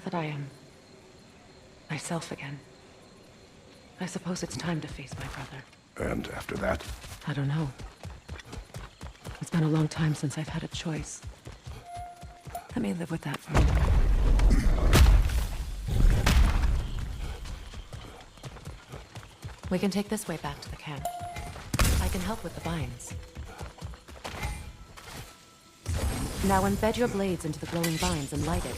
Now that I am myself again, I suppose it's time to face my brother. And after that? I don't know. It's been a long time since I've had a choice. Let me live with that for a moment. We can take this way back to the camp. I can help with the vines. Now embed your blades into the glowing vines and light it.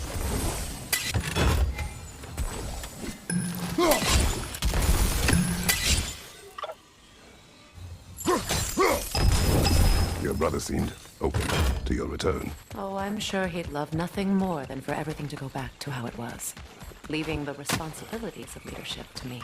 Your brother seemed open to your return. Oh, I'm sure he'd love nothing more than for everything to go back to how it was, leaving the responsibilities of leadership to me.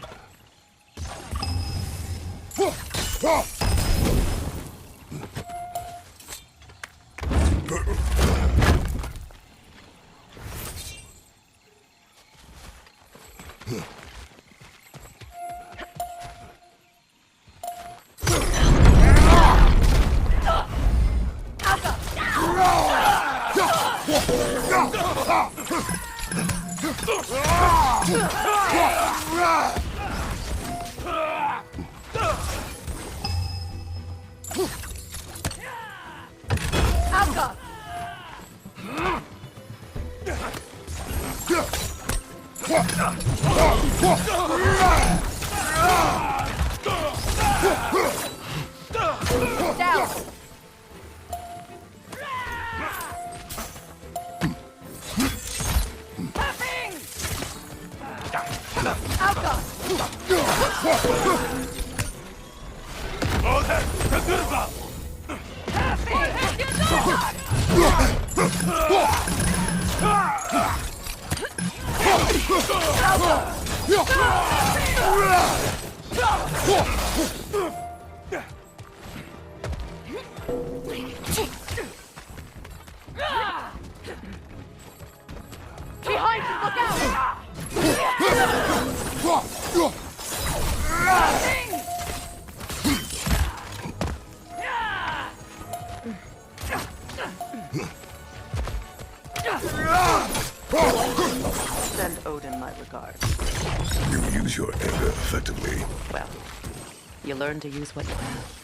Behind you, look out! Send Odin my regards. You use your anger effectively. Well, you learn to use what you have.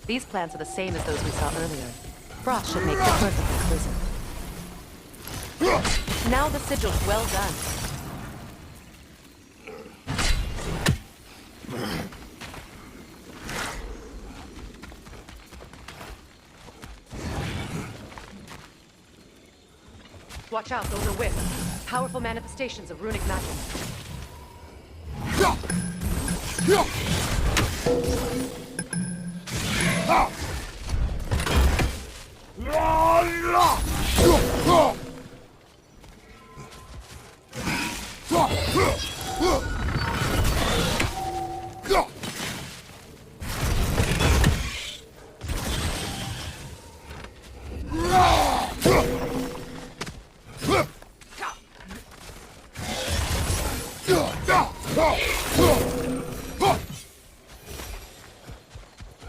These plants are the same as those we saw earlier. Frost should make them perfectly crisp. Now the sigil's well done. Watch out, those are whips. Powerful manifestations of runic magic.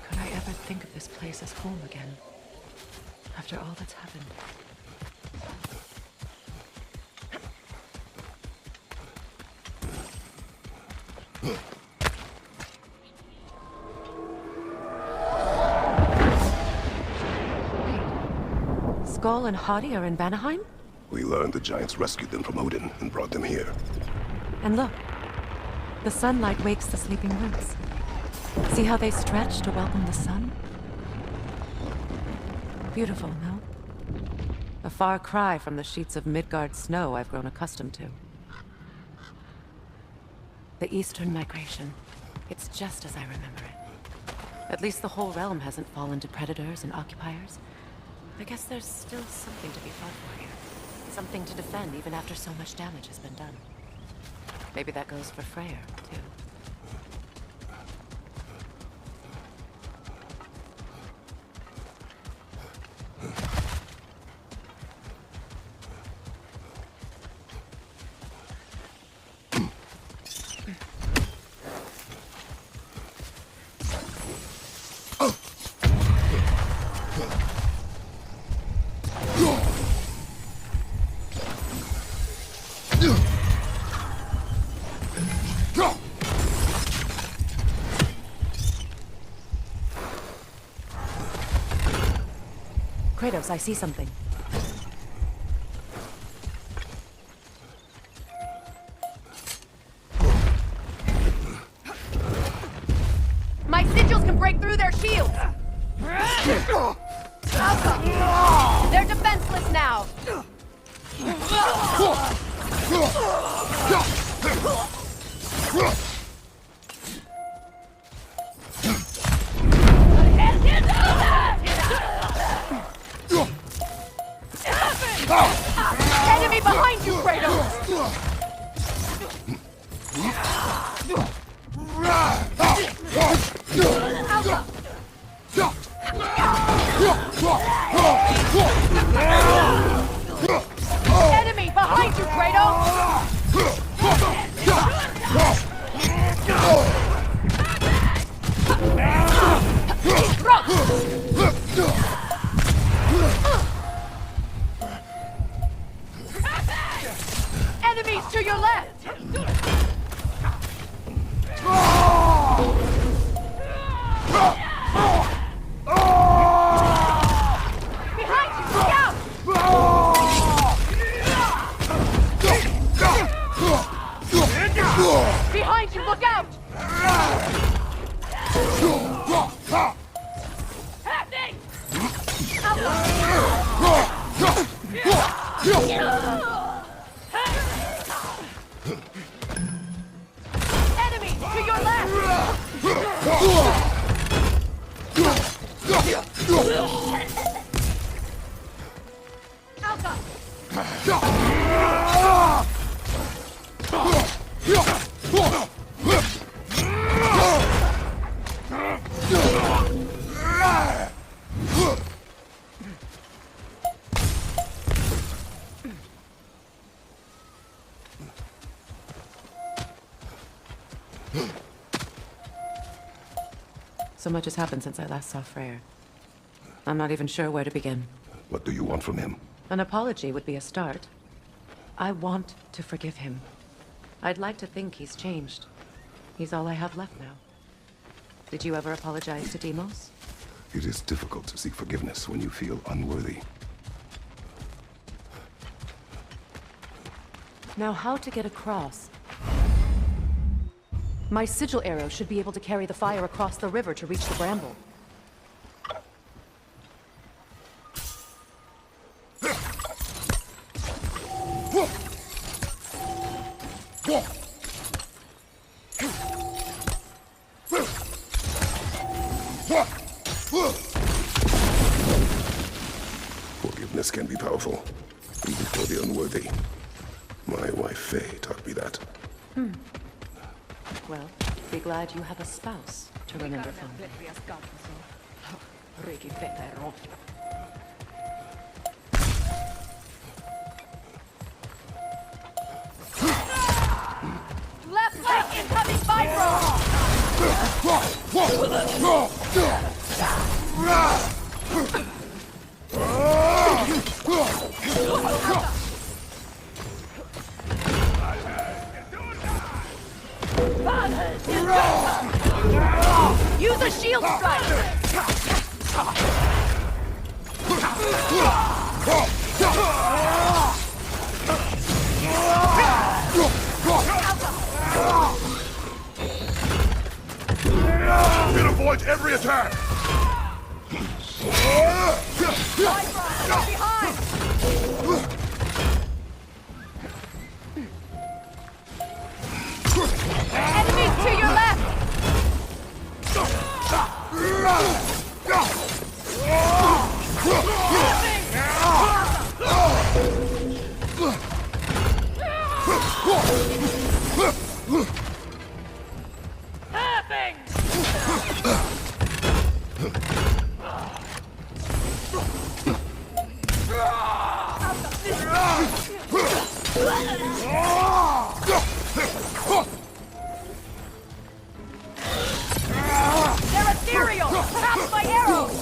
Could I ever think of this place as home again? After all that's happened. Skull and Hadi are in Vanaheim? We learned the giants rescued them from Odin and brought them here. And look, the sunlight wakes the sleeping roots. See how they stretch to welcome the sun? Beautiful, no? A far cry from the sheets of Midgard snow I've grown accustomed to. The Eastern migration. It's just as I remember it. At least the whole realm hasn't fallen to predators and occupiers. I guess there's still something to be fought for here. Something to defend even after so much damage has been done. Maybe that goes for Freyr, too. Kratos, I see something. My sigils can break through their shields! They're defenseless now! Enemy behind you, Kratos! Enemy behind you, Kratos! Enemies to your left! Behind you, look out! Behind you, look out! Happening! Enemy to your left! Alpha! So much has happened since I last saw Freyr. I'm not even sure where to begin. What do you want from him? An apology would be a start. I want to forgive him. I'd like to think he's changed. He's all I have left now. Did you ever apologize to Deimos? It is difficult to seek forgiveness when you feel unworthy. Now, how to get across? My sigil arrow should be able to carry the fire across the river to reach the bramble. Forgiveness can be powerful, even for the unworthy. My wife Faye taught me that. Well, be glad you have a spouse to remember from. Left leg incoming vibro! Use a shield strike! It avoids every attack! Behind! Enemies to your left! They're ethereal! Tap my arrows!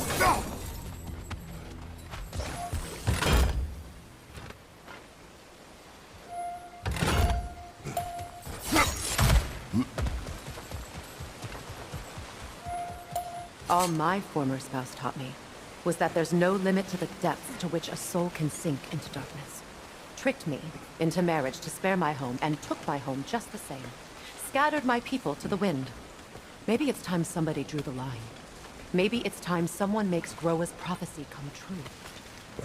All my former spouse taught me. was that there's no limit to the depths to which a soul can sink into darkness. Tricked me into marriage to spare my home, and took my home just the same. Scattered my people to the wind. Maybe it's time somebody drew the line. Maybe it's time someone makes Groa's prophecy come true.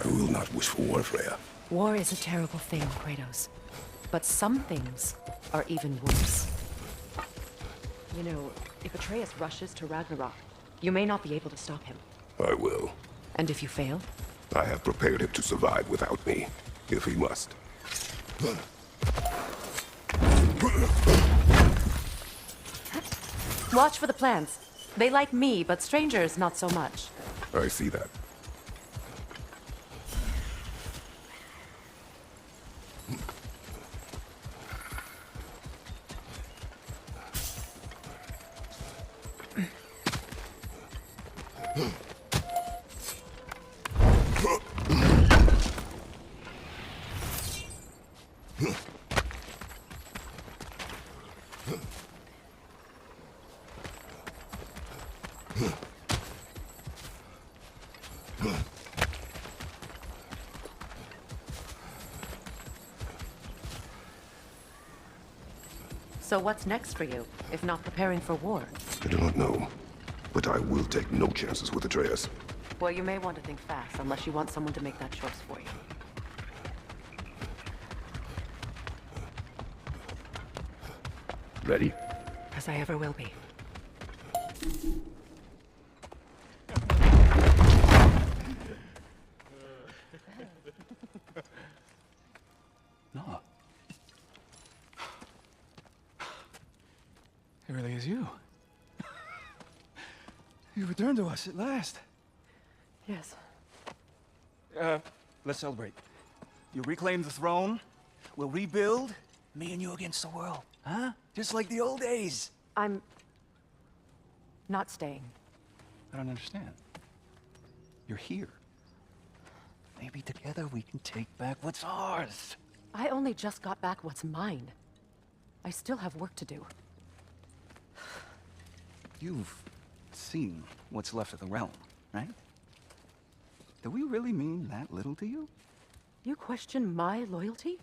I will not wish for war, Freya. War is a terrible thing, Kratos. But some things are even worse. You know, if Atreus rushes to Ragnarok, you may not be able to stop him. I will. And if you fail? I have prepared him to survive without me, if he must. Watch for the plants. They like me, but strangers not so much. I see that. So what's next for you, if not preparing for war? I do not know, but I will take no chances with Atreus. Well, you may want to think fast, unless you want someone to make that choice for you. Ready? As I ever will be. No. It really is you. You returned to us at last. Yes. Let's celebrate. You reclaim the throne. We'll rebuild. Me and you against the world. Huh? Just like the old days. I'm not staying. I don't understand. You're here. Maybe together we can take back what's ours. I only just got back what's mine. I still have work to do. You've seen what's left of the realm, right? Do we really mean that little to you? You question my loyalty?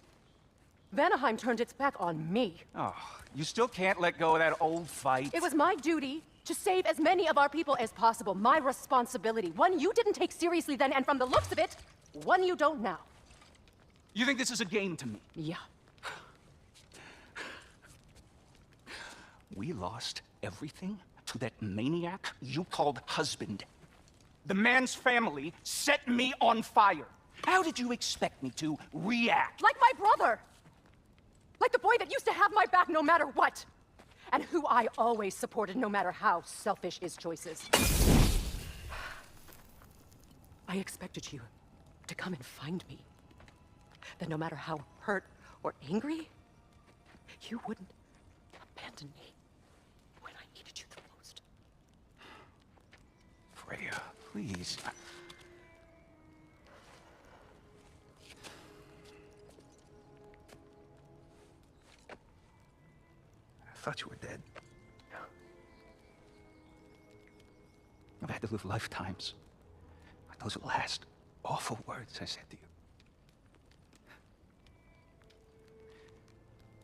Vanaheim turned its back on me. Oh, you still can't let go of that old fight. It was my duty to save as many of our people as possible. My responsibility. One you didn't take seriously then, and from the looks of it, one you don't now. You think this is a game to me? Yeah. We lost everything to that maniac you called husband. The man's family set me on fire. How did you expect me to react? Like my brother! Like the boy that used to have my back no matter what! And who I always supported no matter how selfish his choices. I expected you to come and find me. That no matter how hurt or angry, you wouldn't abandon me when I needed you the most. Freya, please. I thought you were dead. I've had to live lifetimes with those last awful words I said to you.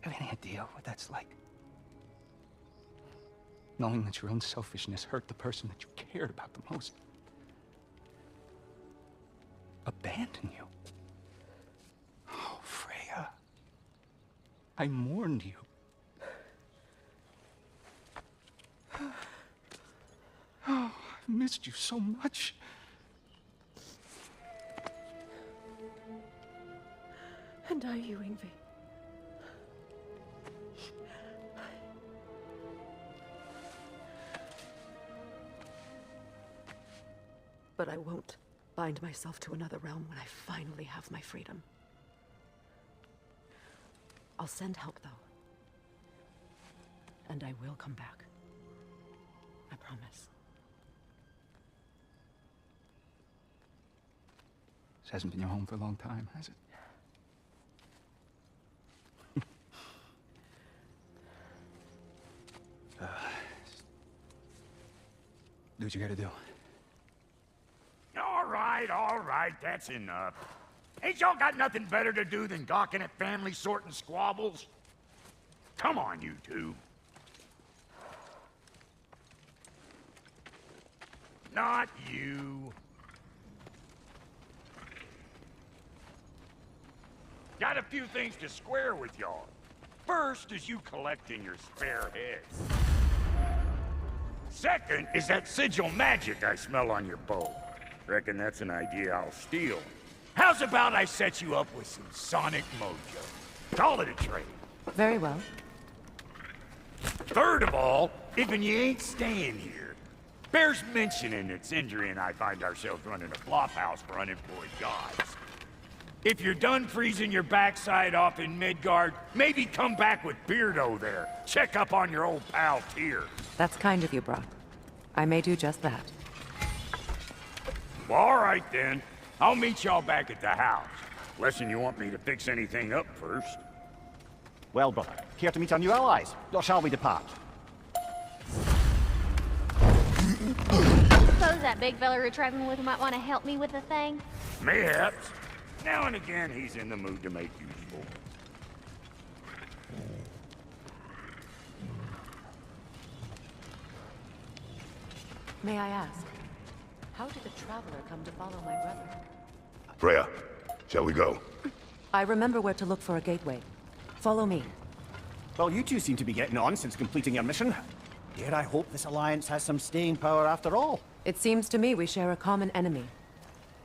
Have any idea what that's like? Knowing that your own selfishness hurt the person that you cared about the most. Abandon you. Oh, Freya. I mourned you. Oh, I missed you so much. And I you, Yngvi. But I won't bind myself to another realm when I finally have my freedom. I'll send help, though. And I will come back. I promise. This hasn't been your home for a long time, has it? Do what you gotta do. All right, that's enough. Ain't y'all got nothing better to do than gawking at family sorting squabbles? Come on, you two. Not you. Got a few things to square with y'all. First is you collecting your spare heads. Second is that sigil magic I smell on your bow. Reckon that's an idea I'll steal. How's about I set you up with some sonic mojo? Call it a trade. Very well. Third of all, even you ain't staying here, bears mentioning that Sindri and I find ourselves running a flop house for unemployed gods. If you're done freezing your backside off in Midgard, maybe come back with Beardo there. Check up on your old pal Tyr. That's kind of you, Brock. I may do just that. Well, all right then. I'll meet y'all back at the house. Unless you want me to fix anything up first. Well, brother, care to meet our new allies? Or shall we depart? Suppose that big fella you're traveling with might want to help me with the thing? Mayhaps. Now and again, he's in the mood to make useful. May I ask, how did a traveler come to follow my brother? Freya, shall we go? I remember where to look for a gateway. Follow me. Well, you two seem to be getting on since completing your mission. Dare I hope this alliance has some staying power after all? It seems to me we share a common enemy.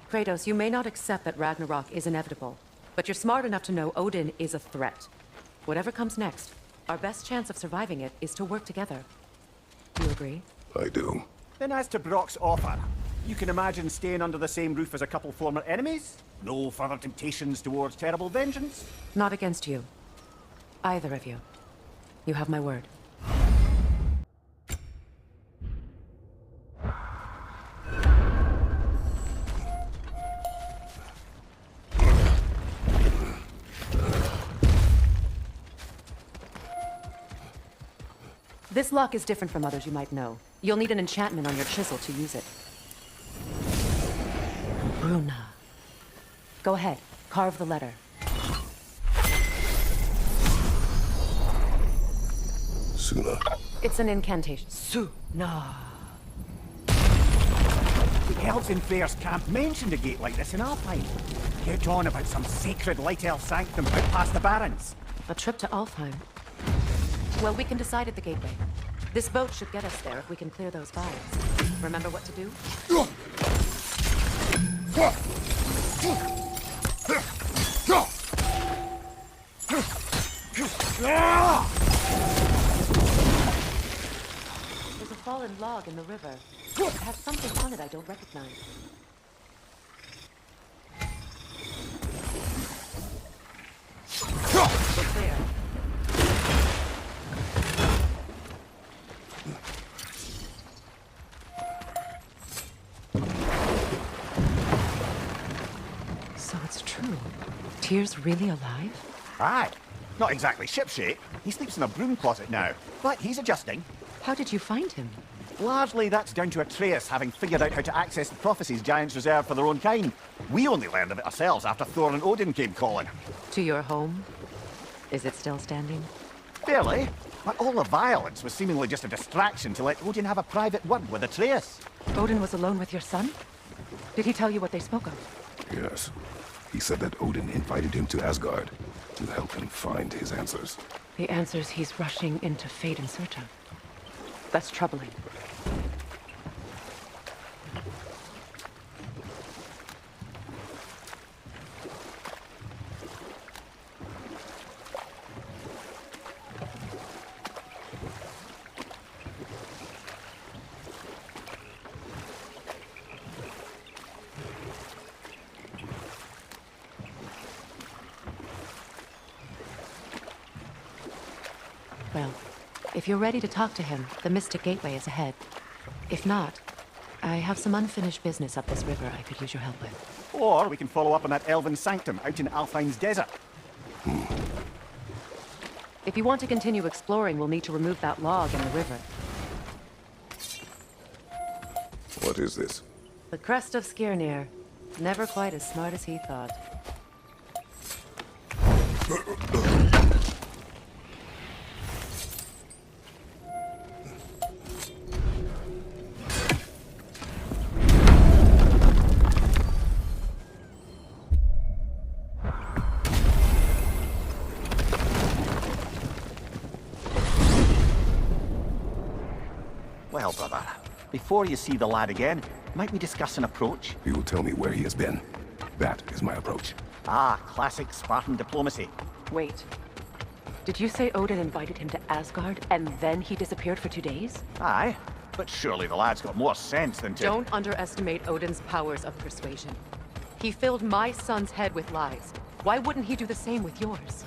Kratos, you may not accept that Ragnarok is inevitable, but you're smart enough to know Odin is a threat. Whatever comes next, our best chance of surviving it is to work together. Do you agree? I do. Then as to Brock's offer, you can imagine staying under the same roof as a couple former enemies? No further temptations towards terrible vengeance? Not against you. Either of you. You have my word. This lock is different from others you might know. You'll need an enchantment on your chisel to use it. Bruna. Go ahead, carve the letter. Suna. It's an incantation. Suna. The elves in Freyr's camp mentioned a gate like this in Alpine. Get on about some sacred light elf sanctum out past the Barrens. A trip to Alfheim. Well, we can decide at the gateway. This boat should get us there if we can clear those vines. Remember what to do? There's a fallen log in the river. It has something on it I don't recognize. We're clear. So it's true. Tyr's really alive? Aye. Not exactly shipshape. He sleeps in a broom closet now. But he's adjusting. How did you find him? Largely that's down to Atreus having figured out how to access the prophecies giants reserve for their own kind. We only learned of it ourselves after Thor and Odin came calling. To your home? Is it still standing? Barely. But all the violence was seemingly just a distraction to let Odin have a private word with Atreus. Odin was alone with your son? Did he tell you what they spoke of? Yes. He said that Odin invited him to Asgard to help him find his answers. The answers he's rushing into fate in search of. That's troubling. Well, if you're ready to talk to him, the Mystic Gateway is ahead. If not, I have some unfinished business up this river I could use your help with. Or we can follow up on that elven sanctum out in Alfheim's desert. If you want to continue exploring, we'll need to remove that log in the river. What is this? The crest of Skirnir. Never quite as smart as he thought. Well, brother, before you see the lad again, might we discuss an approach? He will tell me where he has been. That is my approach. Ah, classic Spartan diplomacy. Wait. Did you say Odin invited him to Asgard and then he disappeared for 2 days? Aye, but surely the lad's got more sense than to... Don't underestimate Odin's powers of persuasion. He filled my son's head with lies. Why wouldn't he do the same with yours?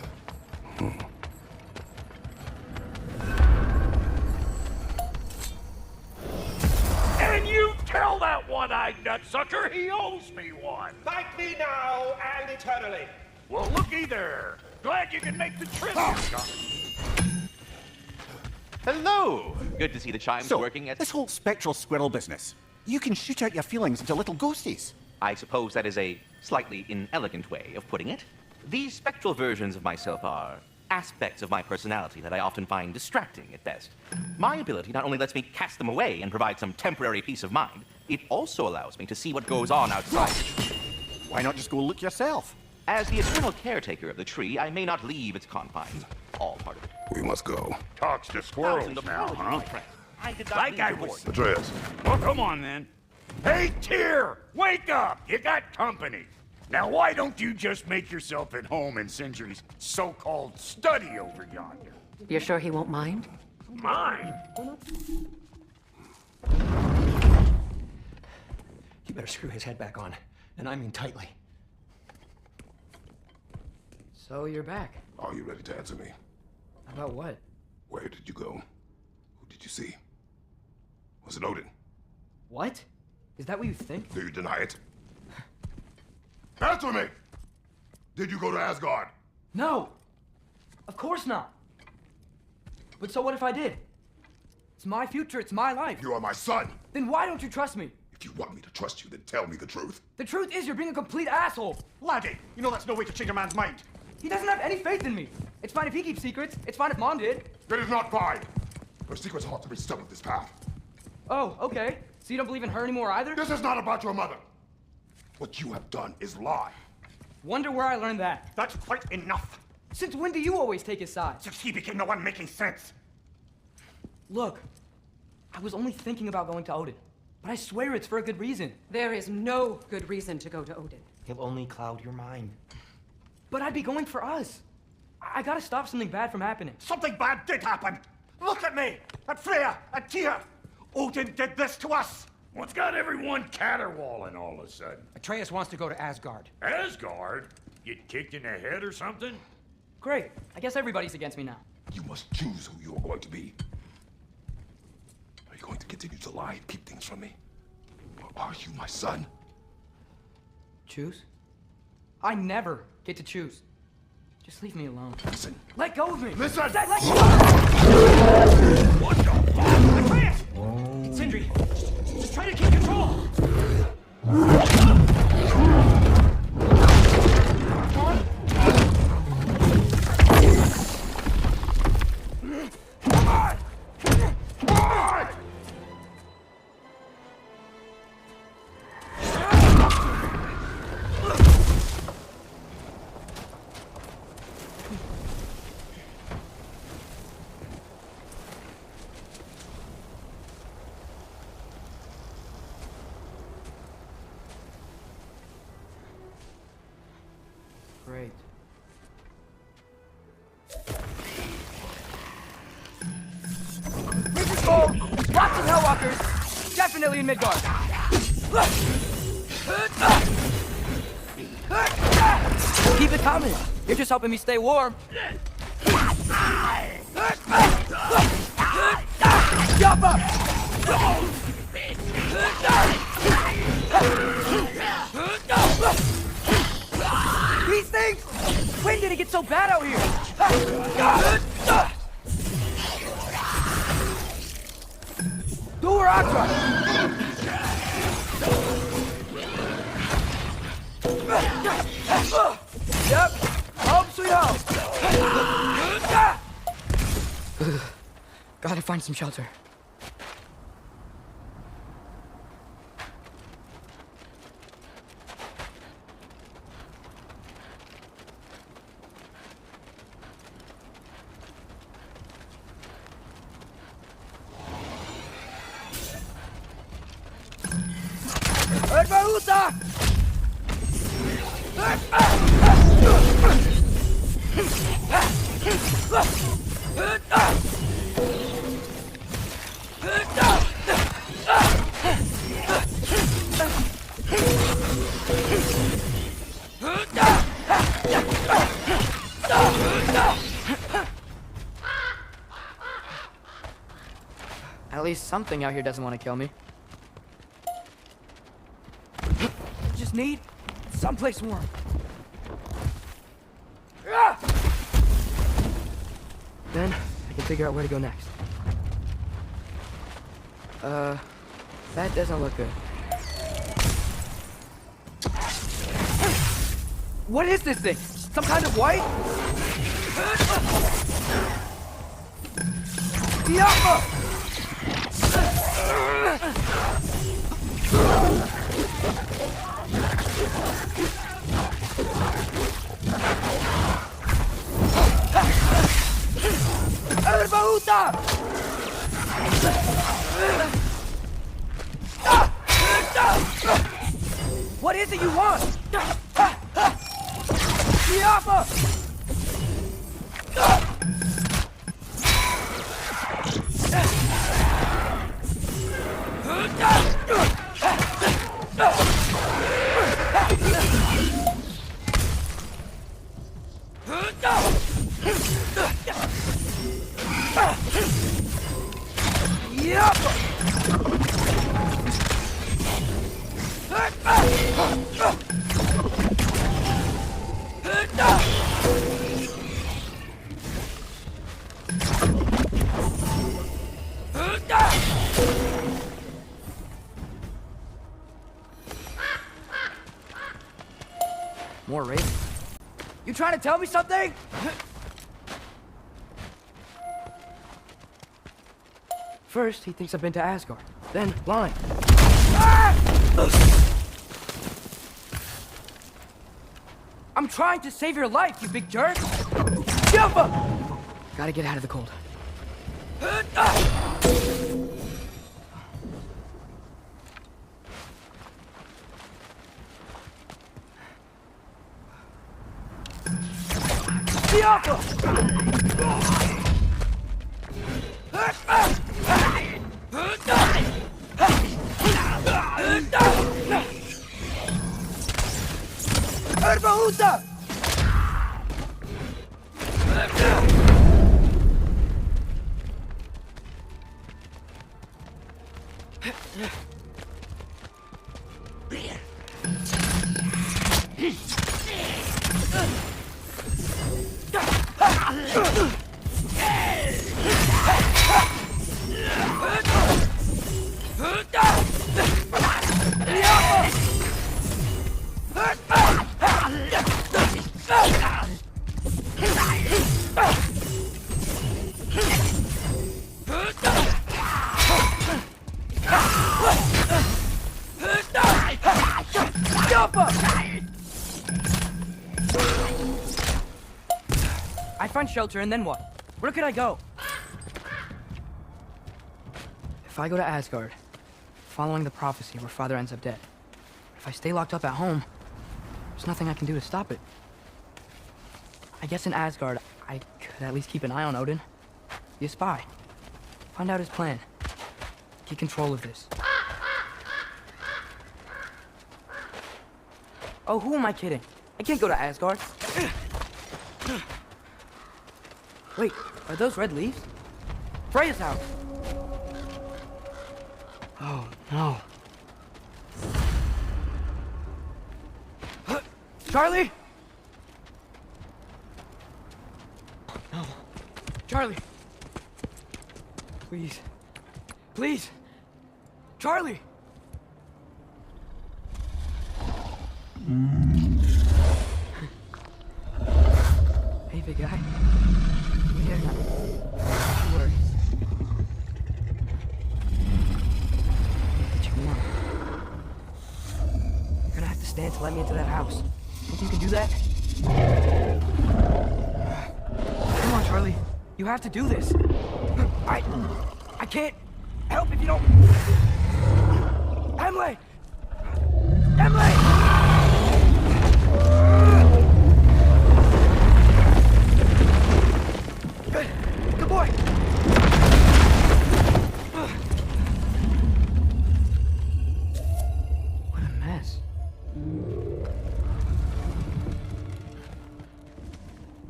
And you tell that one-eyed nutsucker he owes me one! Thank me now and eternally. Well, looky there. Glad you can make the trip. Hello! Good to see the chimes working at... this whole spectral squirrel business, you can shoot out your feelings into little ghosties. I suppose that is a slightly inelegant way of putting it. These spectral versions of myself are aspects of my personality that I often find distracting at best. My ability not only lets me cast them away and provide some temporary peace of mind, it also allows me to see what goes on outside. Why not just go look yourself? As the eternal caretaker of the tree, I may not leave its confines. All part of it. We must go. Talks to squirrels Thousand now, apologies, huh? my friend. I did not Like leave I your was. voice. Atreus, Well, come on then. Hey, Tyr! Wake up! You got company. Now, why don't you just make yourself at home in Sindri's so-called study over yonder? You're sure he won't mind? Mine? You better screw his head back on, and I mean tightly. So you're back. are you ready to answer me? About what? Where did you go? Who did you see? Was it Odin? What? Is that what you think? Do you deny it? Answer me! Did you go to Asgard? No! Of course not. But so what if I did? It's my future, it's my life. You are my son. Then why don't you trust me? If you want me to trust you, then tell me the truth. The truth is you're being a complete asshole. Laddie, you know that's no way to change a man's mind. He doesn't have any faith in me. It's fine if he keeps secrets. It's fine if Mom did. It is not fine. Her secrets ought to be stuck with this path. Oh, okay. So you don't believe in her anymore either? This is not about your mother. What you have done is lie. Wonder where I learned that. That's quite enough. Since when do you always take his side? Since he became the one making sense. Look, I was only thinking about going to Odin. But I swear it's for a good reason. There is no good reason to go to Odin. He'll only cloud your mind. But I'd be going for us. I gotta stop something bad from happening. Something bad did happen. Look at me, at Freya, at Tyr. Odin did this to us. What's got everyone caterwauling all of a sudden? Atreus wants to go to Asgard. Asgard? Get kicked in the head or something? Great. I guess everybody's against me now. You must choose who you are going to be. Are you going to continue to lie and keep things from me? Or are you my son? Choose? I never get to choose. Just leave me alone. Listen. Let go of me! Listen! Let go! What the fuck? Atreus! Sindri, just try to keep control! Great. Mrs. Gold, lots of Hellwalkers, definitely in Midgard. Keep it coming. You're just helping me stay warm. Jump up! These things! When did it get so bad out here? Do her Aqua! Gotta find some shelter. At least something out here doesn't want to kill me. Just need someplace warm. Then I can figure out where to go next. That doesn't look good. What is this thing? Some kind of white? Yappa! What is it you want? More rape? You trying to tell me something? First, he thinks I've been to Asgard. Then, lying. I'm trying to save your life, you big jerk! Jump up! Gotta get out of the cold. I find shelter, and then what? Where could I go? If I go to Asgard, following the prophecy where Father ends up dead. If I stay locked up at home, there's nothing I can do to stop it. I guess in Asgard, I could at least keep an eye on Odin. Be a spy. Find out his plan. Get control of this. Oh, who am I kidding? I can't go to Asgard. Wait, are those red leaves? Freya's house! Oh, no. Charlie! No. Charlie! Please. Please! Charlie! Hey, big guy. Here now. Don't worry. Get you warm. You're gonna have to stand to let me into that house. Think you can do that? Come on, Charlie. You have to do this. I can't help if you don't. Emily! Emily! Good boy! What a mess.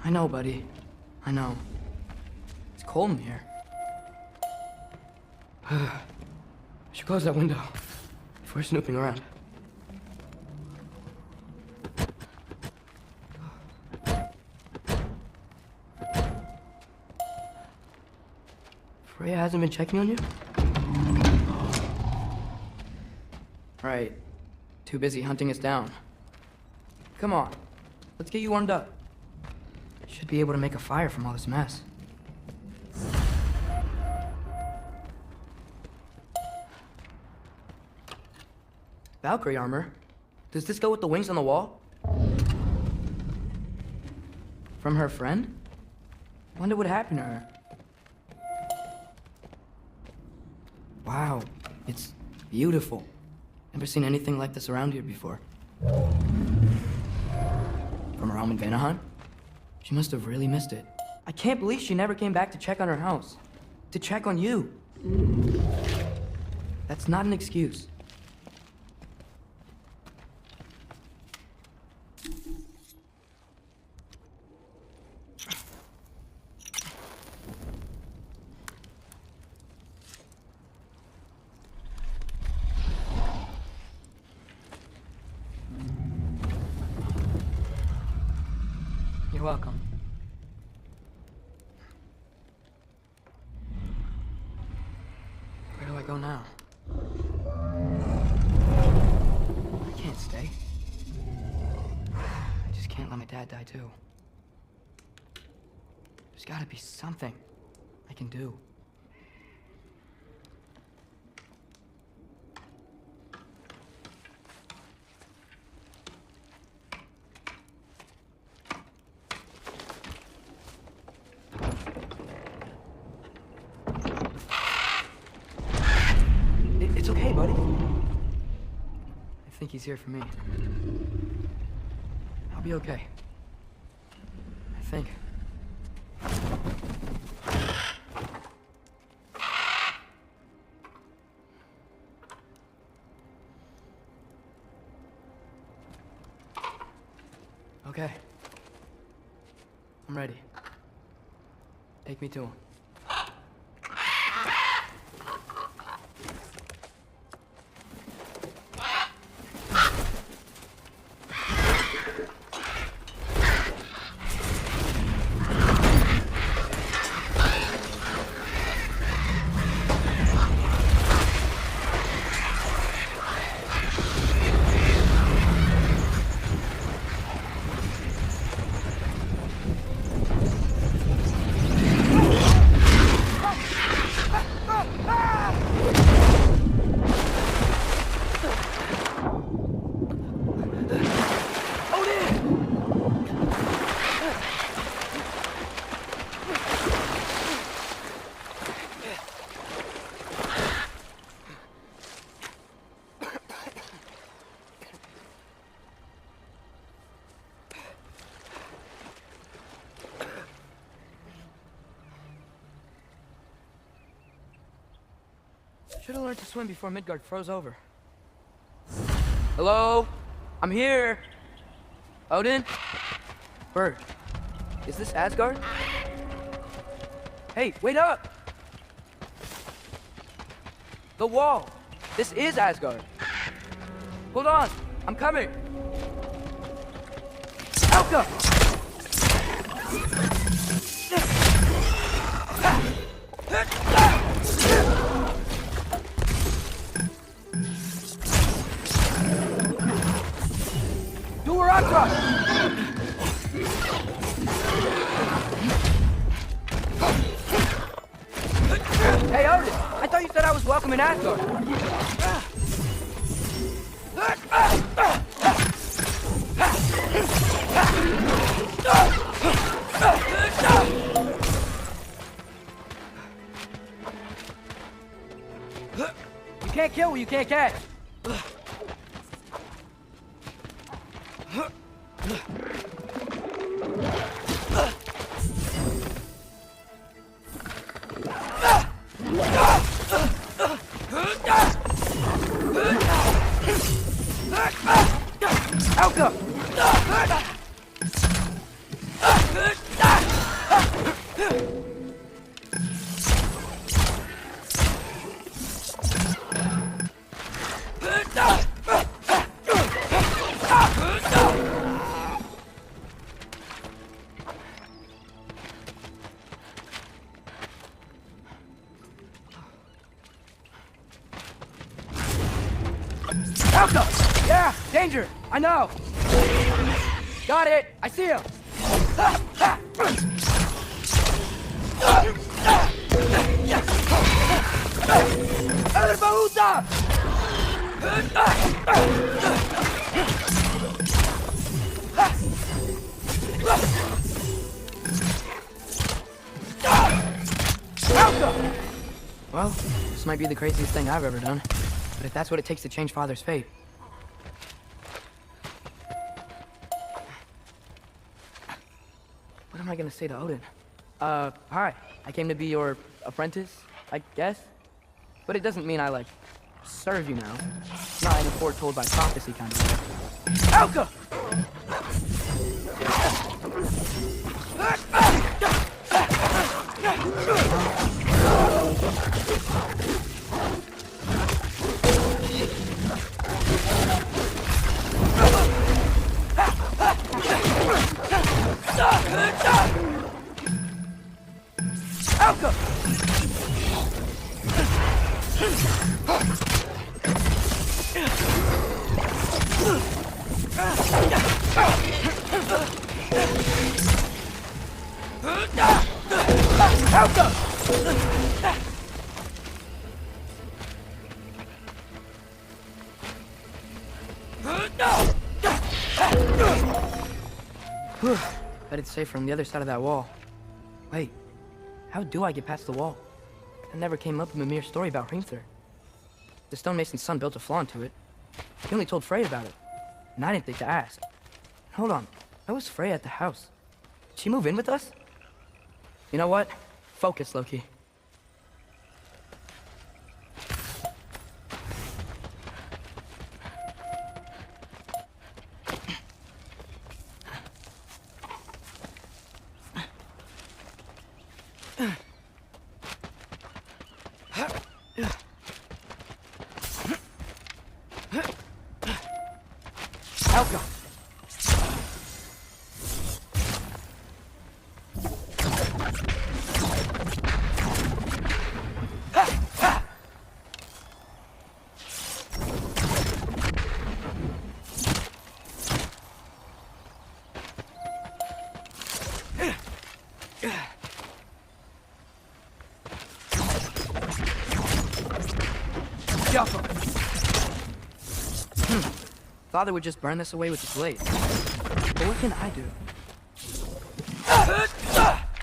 I know, buddy. I know. It's cold in here. I should close that window before snooping around. Freya hasn't been checking on you? Right. Too busy hunting us down. Come on. Let's get you warmed up. Should be able to make a fire from all this mess. Valkyrie armor? Does this go with the wings on the wall? From her friend? Wonder what happened to her. Wow, it's beautiful. Never seen anything like this around here before. From her home in Vanaheim? She must have really missed it. I can't believe she never came back to check on her house. To check on you. That's not an excuse. You're welcome. Where do I go now? I can't stay. I just can't let my dad die too. There's gotta be something I can do. It's okay, buddy. I think he's here for me. I'll be okay. I think. Okay. I'm ready. Take me to him. Should have learned to swim before Midgard froze over. Hello? I'm here. Odin? Bird. Is this Asgard? Hey, wait up! The wall! This is Asgard. Hold on, I'm coming. Elka! Do her up, in Asgard. You can't kill what you can't catch. Alka! Alka! Yeah, danger! I know! Got it! I see him! Elbaúza! Well, this might be the craziest thing I've ever done. But if that's what it takes to change Father's fate... What am I gonna say to Odin? Hi. I came to be your apprentice, I guess? But it doesn't mean I, like, serve you now. Not in a foretold by prophecy kind of way. Alka! Alka! Alka! Bet it's safer on the other side of that wall. Wait, how do I get past the wall? That never came up in Mimir's story about Hrimthur. The stonemason's son built a flaw into it. He only told Frey about it, and I didn't think to ask. Hold on, how was Frey at the house? Did she move in with us? You know what? Focus, Loki. Helga! Father would just burn this away with his blade. But what can I do?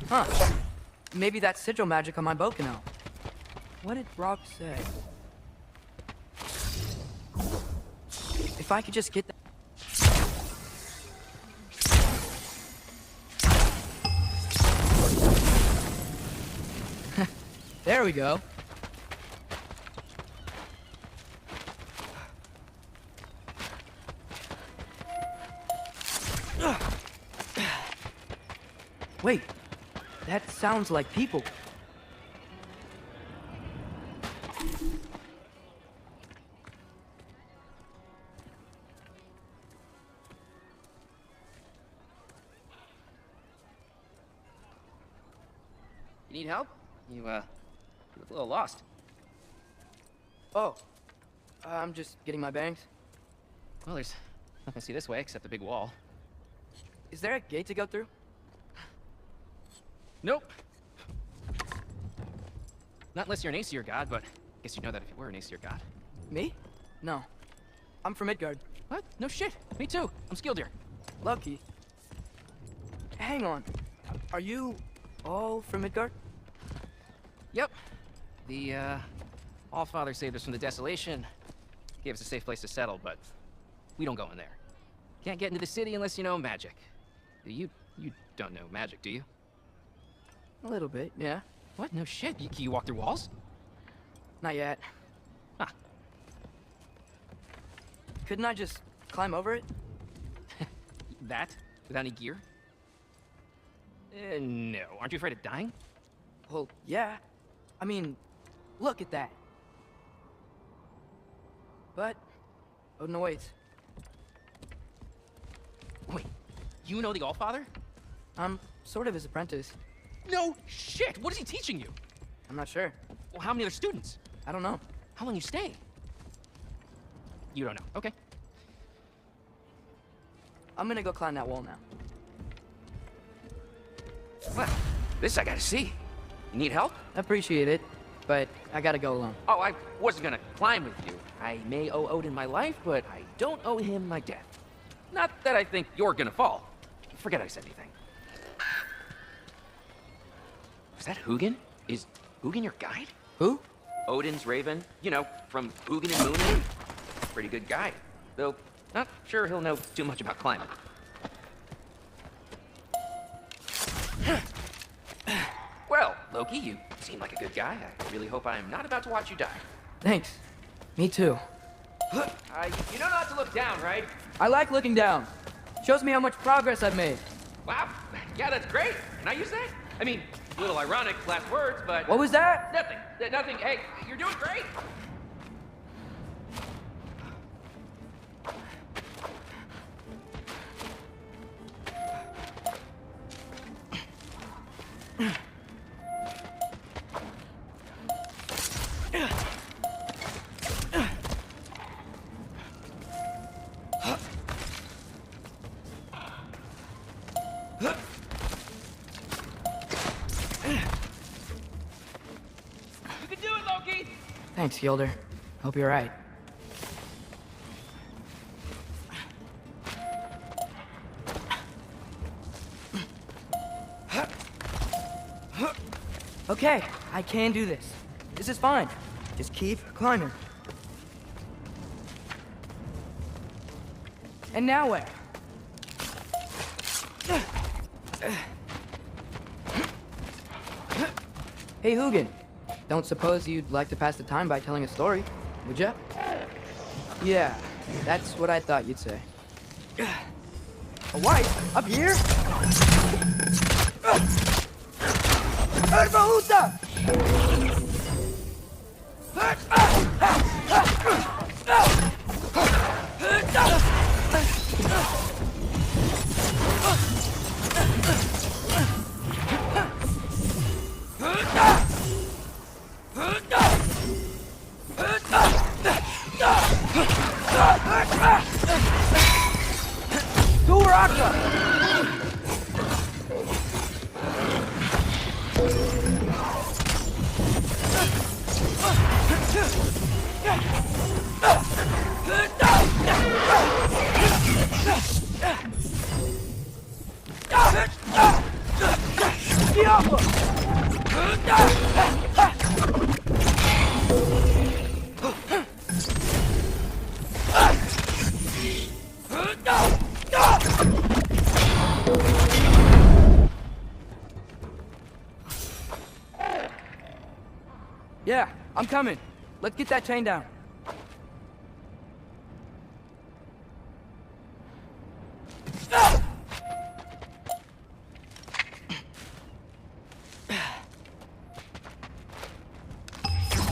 Huh. Maybe that sigil magic on my bow can help. What did Brock say? If I could just get that... There we go. Wait, that sounds like people. You need help? You look a little lost. Oh, I'm just getting my bangs. Well, there's nothing to see this way except the big wall. Is there a gate to go through? Nope. Not unless you're an Aesir god, but Guess you know that if you were an Aesir god. Me? No. I'm from Midgard. What? No shit. Me too. I'm Skildir. Lucky. Hang on. Are you all from Midgard? Yep. The, Allfather saved us from the desolation. Gave us a safe place to settle, but we don't go in there. Can't get into the city unless you know magic. You don't know magic, do you? A little bit, yeah. What? No shit. Can you walk through walls? Not yet. Huh. Couldn't I just climb over it? That? Without any gear? No. Aren't you afraid of dying? Well, yeah. I mean, look at that. But Odin awaits. Wait, you know the Allfather? I'm sort of his apprentice. No shit! What is he teaching you? I'm not sure. Well, how many other students? I don't know. How long you stay? You don't know. Okay. I'm gonna go climb that wall now. Well, this I gotta see. You need help? Appreciate it, but I gotta go alone. Oh, I wasn't gonna climb with you. I may owe Odin my life, but I don't owe him my death. Not that I think you're gonna fall. Forget I said anything. Was that Hugin? Is Hugin your guide? Who? Odin's raven. You know, from Hugin and Moonin. Pretty good guy. Though, not sure he'll know too much about climbing. Well, Loki, you seem like a good guy. I really hope I'm not about to watch you die. Thanks. Me too. You know not to look down, right? I like looking down. Shows me how much progress I've made. Wow. Yeah, that's great. Can I use that? I mean, a little ironic last words, but... What was that? Nothing. Nothing. Hey, you're doing great. Thanks, Gilder. Hope you're right. Okay, I can do this. This is fine. Just keep climbing. And now where? Hey, Hugin. Don't suppose you'd like to pass the time by telling a story, would ya? Yeah, that's what I thought you'd say. A wife? Up here? Earphones! Yeah, I'm coming. Let's get that chain down.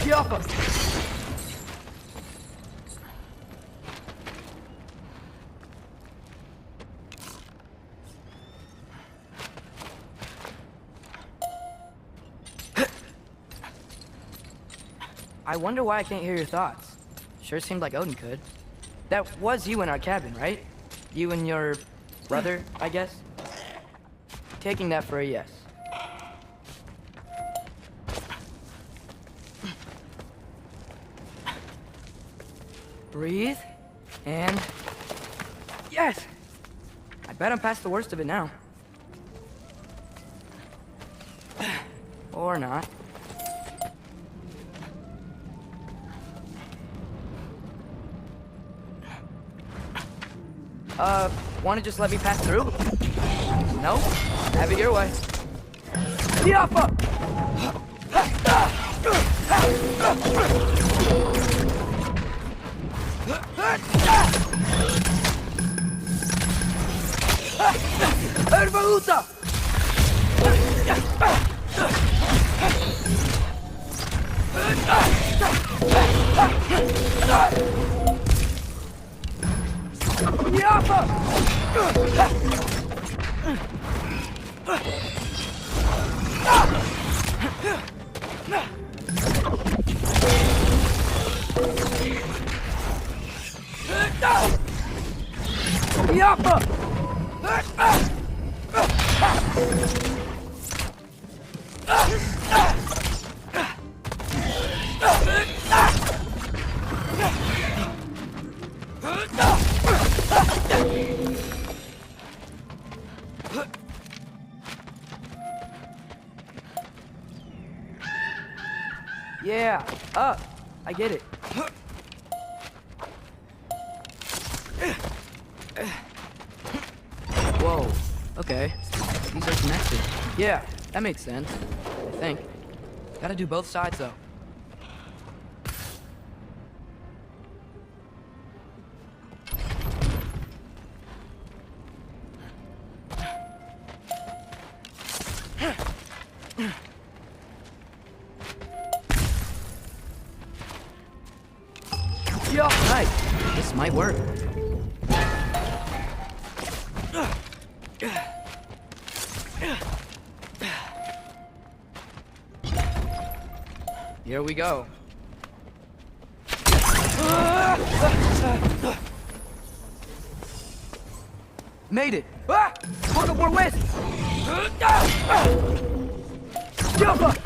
Get off us! I wonder why I can't hear your thoughts. Sure seemed like Odin could. That was you in our cabin, right? You and your brother, I guess? Taking that for a yes. Breathe. And... Yes! I bet I'm past the worst of it now. Or not. Wanna just let me pass through? No? Have it your way. Yappa! Erbaluta! Yeah, up. I get it. Whoa. Okay. These are connected. Yeah, that makes sense. I think. Gotta do both sides, though. Yeah, right. This might work. Here we go. Made it! Ah! Poco por west! Jump!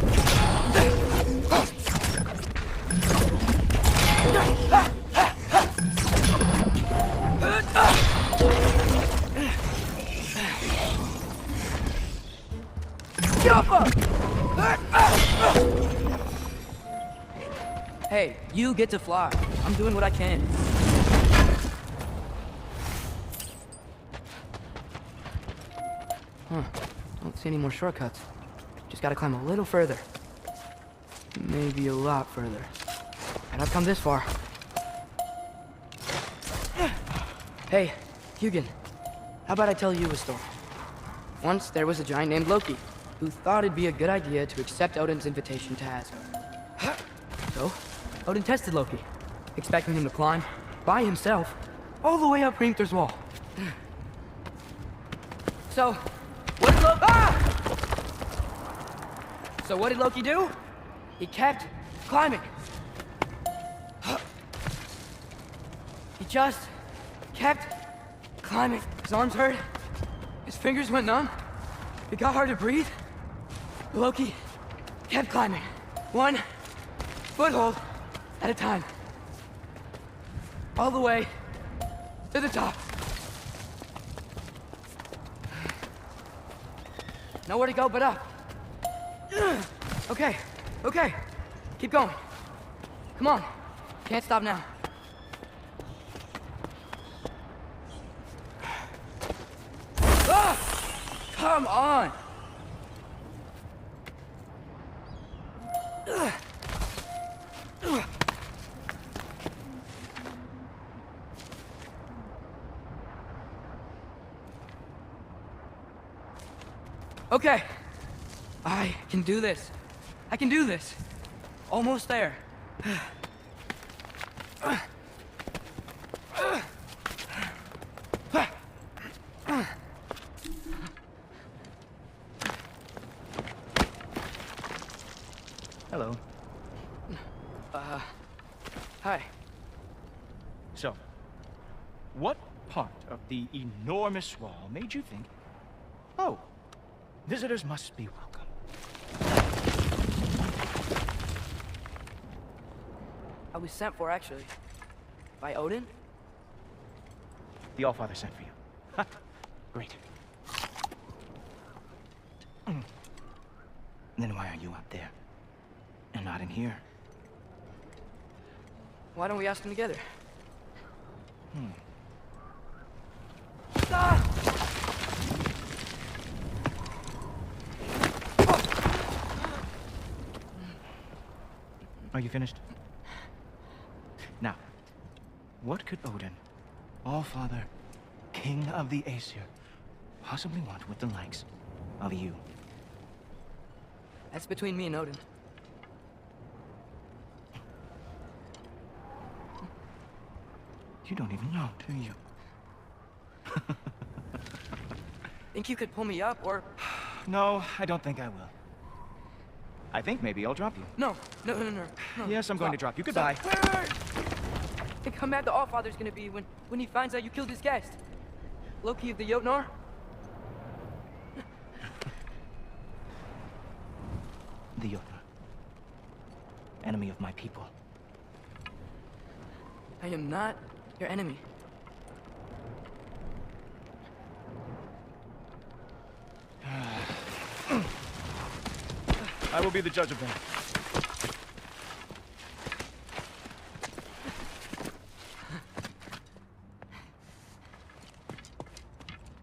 Hey, you get to fly. I'm doing what I can. Huh. Don't see any more shortcuts. Just gotta climb a little further. Maybe a lot further. And I've come this far. Hey, Hugin. How about I tell you a story? Once there was a giant named Loki, who thought it'd be a good idea to accept Odin's invitation to Asgard. So, Odin tested Loki, expecting him to climb, by himself, all the way up Hrimthur's wall. So, what did Loki... So what did Loki do? He kept climbing. He just kept climbing. His arms hurt, his fingers went numb, it got hard to breathe. Loki kept climbing, one foothold at a time. All the way to the top. Nowhere to go but up. Okay, okay. Keep going. Come on. Can't stop now. Come on! Okay. I can do this. I can do this. Almost there. Hello. Hi. So, what part of the enormous wall made you think, oh, visitors must be welcome? I was sent for, actually. By Odin? The Allfather sent for you. Ha! Great. Then why are you up there? And not in here? Why don't we ask them together? Are you finished? Now, what could Odin, Allfather, King of the Aesir, possibly want with the likes of you? That's between me and Odin. You don't even know, do you? Think you could pull me up, or... No, I don't think I will. I think maybe I'll drop you. No. Yes, I'm going to drop you. Goodbye. Wait. Think how mad the Allfather's gonna be when he finds out you killed his guest. Loki of the Jotnar? The Jotnar. Enemy of my people. I am not your enemy. I will be the judge of that.